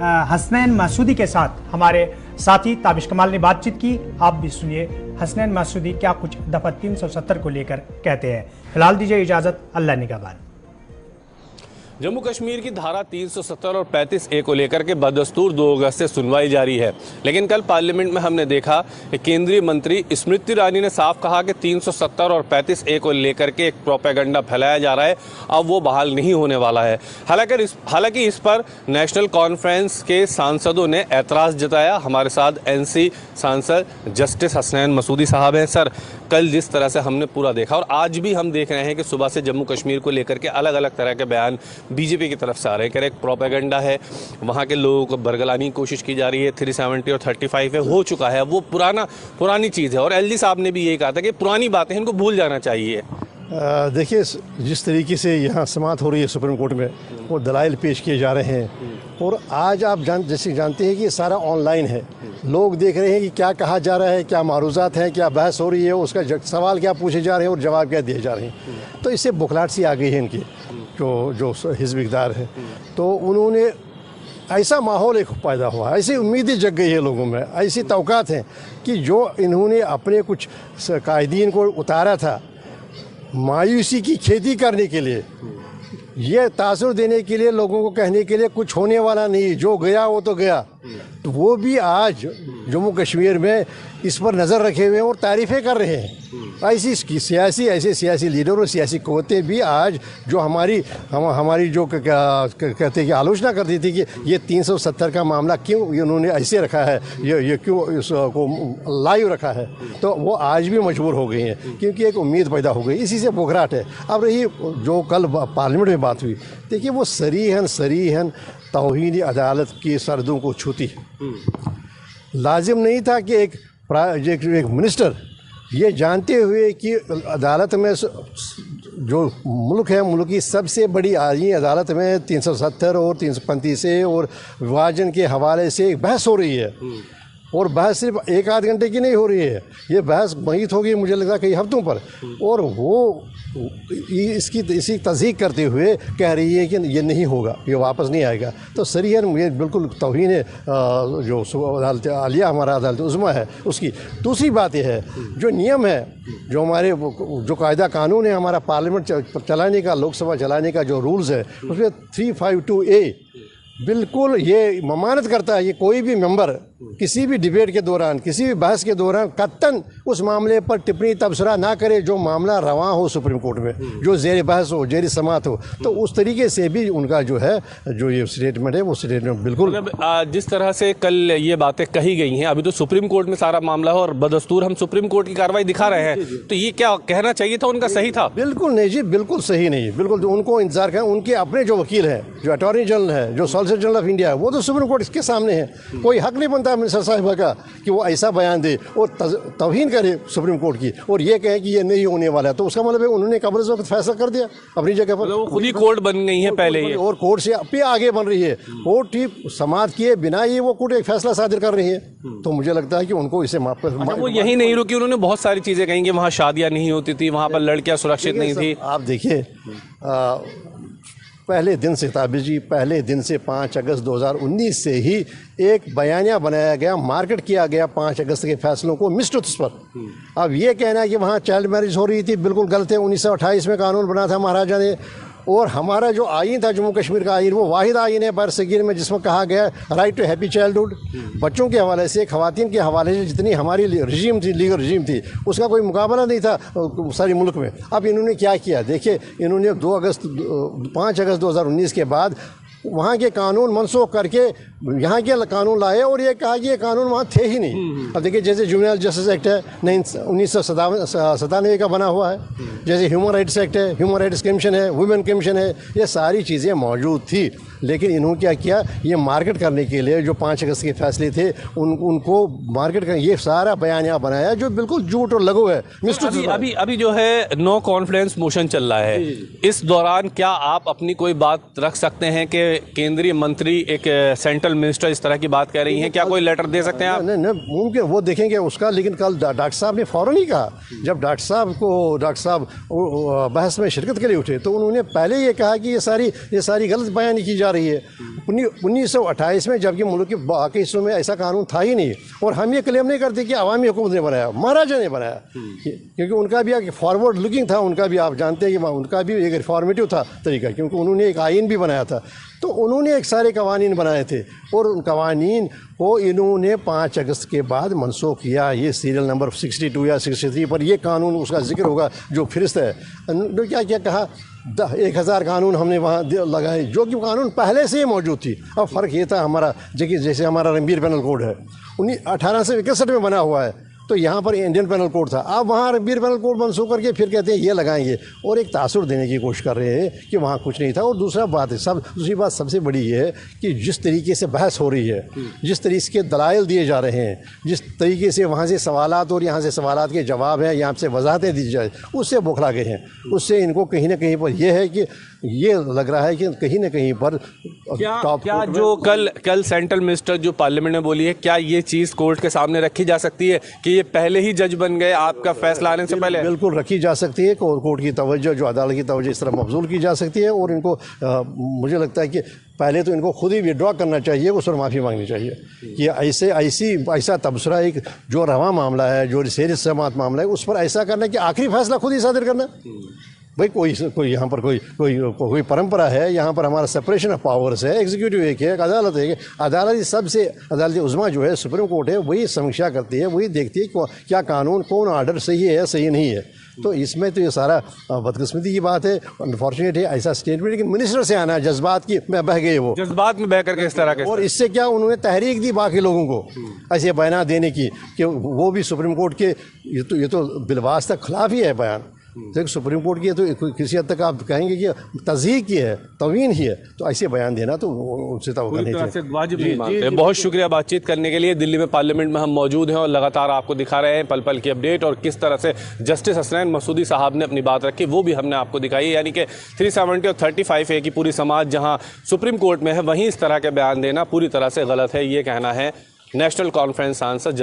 हसनैन मासूदी के साथ हमारे साथी ताबिश कमाल ने बातचीत की। आप भी सुनिए हसनैन मासूदी क्या कुछ दफा 370 को लेकर कहते हैं। फिलहाल दीजिए इजाजत, अल्लाह निगहबान। जम्मू कश्मीर की धारा 370 और 35A को लेकर के बदस्तूर 2 अगस्त से सुनवाई जारी है, लेकिन कल पार्लियामेंट में हमने देखा कि केंद्रीय मंत्री स्मृति ईरानी ने साफ कहा कि 370 और 35A को लेकर के एक प्रोपेगेंडा फैलाया जा रहा है, अब वो बहाल नहीं होने वाला है। हालांकि इस पर नेशनल कॉन्फ्रेंस के सांसदों ने एतराज़ जताया। हमारे साथ NC सांसद जस्टिस हसनैन मसूदी साहब हैं। सर, कल जिस तरह से हमने पूरा देखा और आज भी हम देख रहे हैं कि सुबह से जम्मू कश्मीर को लेकर के अलग अलग तरह के बयान बीजेपी की तरफ से आ रहे हैं कि एक प्रोपेगेंडा है, वहाँ के लोगों को बरगलाने की कोशिश की जा रही है। 370 और 35 है, हो चुका है, वो पुरानी चीज़ है। और LG साहब ने भी यही कहा था कि पुरानी बातें इनको भूल जाना चाहिए। देखिए, जिस तरीके से यहाँ समाअत हो रही है सुप्रीम कोर्ट में, वो दलाइल पेश किए जा रहे हैं और आज आप जैसे जानते हैं कि ये सारा ऑनलाइन है। लोग देख रहे हैं कि क्या कहा जा रहा है, क्या मारूजात हैं, क्या बहस हो रही है, उसका सवाल क्या पूछे जा रहे हैं और जवाब क्या दिए जा रहे हैं। तो इससे बुखलाहट सी आ गई है इनकी जो हिज़्ब इक़्तिदार है। तो उन्होंने ऐसा माहौल एक पैदा हुआ, ऐसी उम्मीदें जग गई है लोगों में, ऐसी तवक़्क़ात हैं कि जो इन्होंने अपने कुछ कायदीन को उतारा था मायूसी की खेती करने के लिए, ये तासुर देने के लिए, लोगों को कहने के लिए कुछ होने वाला नहीं, जो गया वो तो गया, तो वो भी आज जम्मू कश्मीर में इस पर नज़र रखे हुए हैं और तारीफ़ें कर रहे हैं। ऐसे सियासी लीडर और सियासी क़ुव्वतें भी आज जो हमारी जो कहते हैं कि आलोचना करती थी कि ये 370 का मामला क्यों उन्होंने ऐसे रखा है, ये क्यों इसको लाइव रखा है, तो वो आज भी मजबूर हो गई हैं क्योंकि एक उम्मीद पैदा हो गई। इसी से बुखराहट है। अब रही जो कल पार्लियामेंट में बात हुई, देखिए वो सरीहन तौहीन अदालत की सरहदों को छूती। लाजिम नहीं था कि एक मिनिस्टर ये जानते हुए कि अदालत में जो मुल्क है, मुल्क की सबसे बड़ी आईनी अदालत में 370 और 335 से और विभाजन के हवाले से एक बहस हो रही है और बहस सिर्फ 1 आध घंटे की नहीं हो रही है, ये बहस महित होगी मुझे लगता है कई हफ्तों पर, और वो इसी तस्दीक करते हुए कह रही है कि ये नहीं होगा, ये वापस नहीं आएगा। तो सरीहन मुझे बिल्कुल तौहीन है जो अदालत आलिया हमारा अदालत उज़्मा है उसकी। दूसरी बात यह है जो नियम है, जो हमारे जो कायदा कानून है हमारा पार्लियामेंट चलाने का, लोकसभा चलाने का जो रूल्स है, उसमें 352A बिल्कुल ये ममानत करता है कि कोई भी मेंबर किसी भी डिबेट के दौरान, किसी भी बहस के दौरान कत्तन उस मामले पर टिप्पणी तबसरा ना करे जो मामला रवां हो सुप्रीम कोर्ट में, जो ज़ेर बहस हो, ज़ेर समाअत हो। तो उस तरीके से भी उनका जो है जो ये स्टेटमेंट है वो स्टेटमेंट बिल्कुल जिस तरह से कल ये बातें कही गई हैं, अभी तो सुप्रीम कोर्ट में सारा मामला है और बदस्तूर हम सुप्रीम कोर्ट की कार्रवाई दिखा रहे हैं, तो ये क्या कहना चाहिए था उनका सही था? बिल्कुल नहीं जी, बिल्कुल सही नहीं, बिल्कुल उनको इंतजार करें। उनके अपने जो वकील हैं, जो अटॉर्नी जनरल है, जो सॉलिसिटर जनरल ऑफ इंडिया है, वो तो सुप्रीम कोर्ट इसके सामने है। कोई हक नहीं बनता मिनिस्टर साहिबा का कि वो ऐसा बयान दे और तौहीन करे सुप्रीम कोर्ट की और ये कहे कि ये नहीं होने वाला है। तो उसका मतलब है उन्होंने कब्र से वक्त फैसला कर दिया अपनी जगह पर। वो खुद ही कोर्ट बन गई है पहले ही और कोर्ट से पे आगे बन रही है। कोर्ट ठीक समाअत किए बिना ही वो कोर्ट एक फैसला सादिर कर रही है। तो मुझे लगता है कि उनको इसे वो यही नहीं रुकी, उन्होंने बहुत सारी चीज़ें कहीं कि वहाँ शादियाँ नहीं होती थी, वहाँ पर लड़कियाँ सुरक्षित नहीं थी। आप देखिए पहले दिन से ताबिश जी, पहले दिन से 5 अगस्त 2019 से ही एक बयानिया बनाया गया, मार्केट किया गया 5 अगस्त के फैसलों को मिसट्रुथ्स पर। अब ये कहना है कि वहाँ चाइल्ड मैरिज हो रही थी, बिल्कुल गलत है। 1928 में कानून बना था महाराजा ने, और हमारा जो आइन था जम्मू कश्मीर का आइन, वो वाहिद आइन है बरसगीर में जिसमें कहा गया राइट टू हैप्पी चाइल्डहुड। बच्चों के हवाले से, ख़वातीन के हवाले से जितनी हमारी रजीम थी, लीगल रजीम थी, उसका कोई मुकाबला नहीं था सारी मुल्क में। अब इन्होंने क्या किया, देखिए इन्होंने 5 अगस्त 2019 के बाद वहाँ के कानून मनसूख करके यहाँ के कानून लाए और ये कहा कि ये कानून वहाँ थे ही नहीं। अब देखिए जैसे जुवेनाइल जस्टिस एक्ट है 1997 का बना हुआ है, जैसे ह्यूमन राइट्स एक्ट है, ह्यूमन राइट्स कमीशन है, वुमेन कमीशन है, ये सारी चीज़ें मौजूद थी। लेकिन इन्होंने क्या किया, ये मार्केट करने के लिए जो 5 अगस्त के फैसले थे उनको मार्केट कर ये सारा बयानिया बनाया जो बिल्कुल झूठ और लघु है। अभी जो है नो कॉन्फिडेंस मोशन चल रहा है, इस दौरान क्या आप अपनी कोई बात रख सकते हैं कि केंद्रीय मंत्री एक सेंट्रल मिनिस्टर इस तरह की बात कह रही हैं, क्या कोई लेटर दे सकते हैं आप? नहीं मुमकिन, वो देखेंगे उसका। लेकिन कल डॉक्टर साहब ने फ़ौरन ही कहा, जब डॉक्टर साहब बहस में शिरकत के लिए उठे तो उन्होंने पहले ये कहा कि ये सारी गलत बयानी की जा जा रही है 1928 में, जबकि मुल्क के बाकी हिस्सों में ऐसा कानून था ही नहीं। और हम ये क्लेम नहीं करते कि अवामी हुकूमत ने बनाया, महाराजा ने बनाया, क्योंकि उनका भी एक फॉरवर्ड लुकिंग था, उनका भी आप जानते हैं कि उनका भी एक रिफॉर्मेटिव था तरीका, क्योंकि उन्होंने एक आइन भी बनाया था। तो उन्होंने एक सारे कवानीन बनाए थे और उन कवानीन को इन्होंने 5 अगस्त के बाद मनसूख किया। ये सीरियल नंबर 62 या 63 पर ये कानून उसका जिक्र होगा जो फिरिस्त है। क्या क्या कहा 1000 कानून हमने वहाँ लगाए, जो कि कानून पहले से ही मौजूद थी। अब फ़र्क ये था हमारा, जैसे हमारा रणबीर पेनल कोड है 1861 में बना हुआ है, तो यहाँ पर इंडियन पेनल कोड था। अब वहाँ रणबीर पेनल कोड मनसूख करके फिर कहते हैं ये लगाएंगे और एक तासुर देने की कोशिश कर रहे हैं कि वहाँ कुछ नहीं था। और दूसरी बात सबसे बड़ी ये है कि जिस तरीके से बहस हो रही है, जिस तरीके के दलाइल दिए जा रहे हैं, जिस तरीके से वहाँ से सवालात और यहाँ से सवालात के जवाब हैं, यहाँ से वजाहतें दी जाए, उससे बौखला गए हैं। उससे इनको कहीं ना कहीं पर यह है कि ये लग रहा है कि कहीं ना कहीं पर क्या जो कल सेंट्रल मिनिस्टर जो पार्लियामेंट में बोली है, क्या ये चीज़ कोर्ट के सामने रखी जा सकती है कि ये पहले ही जज बन गए आपका फैसला आने से पहले? बिल्कुल रखी जा सकती है। कोर्ट की तवज्जो, जो अदालत की तवज्जो इस तरह मबजूल की जा सकती है। और इनको मुझे लगता है कि पहले तो इनको खुद ही विड्रॉ करना चाहिए, उस पर माफ़ी मांगनी चाहिए कि ऐसा तबसरा एक जो रवा मामला है, जो सेर समात मामला है, उस पर ऐसा करना कि आखिरी फैसला खुद ही सादिर करना। भाई कोई यहाँ पर कोई परंपरा है, यहाँ पर हमारा सेपरेशन ऑफ पावर्स है, एग्जीक्यूटिव एक है, अदालत है। अदालत सबसे अदालत उज़्मा जो है सुप्रीम कोर्ट है, वही समीक्षा करती है, वही देखती है क्या कानून कौन ऑर्डर सही है सही नहीं है। तो इसमें तो ये सारा बदकिस्मती की बात है, अनफॉर्चुनेट है ऐसा स्टेटमेंट कि मिनिस्टर से आना है, जज़्बात की बह गए वो, जज्बात में बह करके इस तरह के। और इससे क्या उन्होंने तहरीक दी बाकी लोगों को ऐसे बयान देने की कि वो भी सुप्रीम कोर्ट के ये तो बिलवास्ता खिलाफ ही है बयान। तो सुप्रीम कोर्ट की तो किसी हद तक आप कहेंगे कि तज़हीक की है, तवीन ही है, तो ऐसे बयान देना तो उनसे तवक्को नहीं चाहिए। बहुत शुक्रिया बातचीत करने के लिए। दिल्ली में पार्लियामेंट में हम मौजूद हैं और लगातार आपको दिखा रहे हैं पल पल की अपडेट और किस तरह से जस्टिस हसनैन मसूदी साहब ने अपनी बात रखी वो भी हमने आपको दिखाई। यानी कि 370 और 35A की पूरी समाज जहाँ सुप्रीम कोर्ट में है, वहीं इस तरह के बयान देना पूरी तरह से गलत है, ये कहना है नेशनल कॉन्फ्रेंस सांसद